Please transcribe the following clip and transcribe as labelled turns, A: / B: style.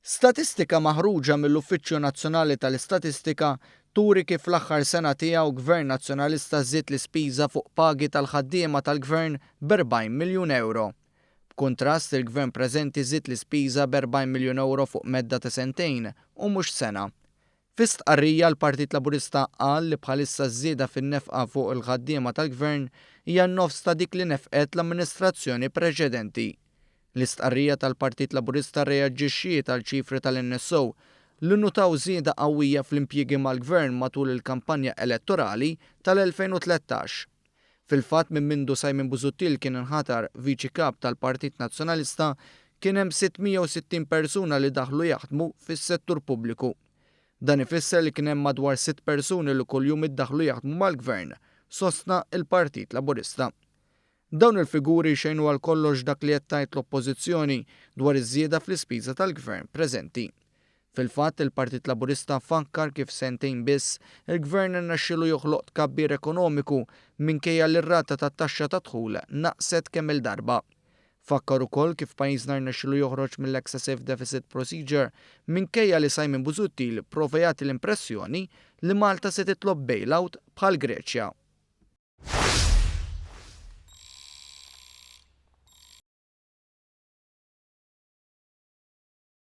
A: Statistika maħruġa mill-Uffiċċju Nazzjonali tal-Istatistika turi kif fl-aħħar sena tiegħu Gvern Nazzjonalista żied l-ispiża fuq pagi tal-ħaddiema tal-Gvern b'40 miljun euro. B'kuntrast il-Gvern preżenti żied l-ispiża b'40 miljun euro fuq medda ta' sentejn u mhux sena. Fi stqarrija l-Partit Laburista qal li bħalissa żieda fin-nefqa fuq il-ħaddiema tal-Gvern hija n-nofs ta' dik li nefqet l-amministrazzjoni preċedenti. L-istqarrija tal-Partit Laburista reaġixxiet għal ċifri tal-NSO li nutaw żieda qawwija fl-impjiegi mal-Gvern matul il-kampanja elettorali tal-2013. Fil-fatt minn mindu Simon Busuttil kien inħatar viċi kap tal-Partit Nazzjonalista kien hemm 660 persuna li daħlu jaħdmu fis-settur pubbliku. Dan ifisser li kien hemm madwar 6 persuni li kuljum iddaħlu jaħdmu mal-Gvern, sostna il-Partit Laburista. Dawn il-figuri xejnu għal kollox dak li qed tgħid l-Oppożizzjoni dwar iż-żieda fl-ispiża tal-Gvern preżenti. Fil-fatt il-Partit Laburista fakkar kif sentejn biss il-Gvern irnexxielu joħloq tkabbir ekonomiku minkejja li r-rata tat-taxxa ta' dħul naqset kemm il-darba. Fakkar ukoll kif pajjiżna rnexxielu joħroġ mill-Excessive Deficit Procedure minkejja li Simon Busuttil prova jagħti l-impressjoni li Malta se titlob bailout bħal Greċja.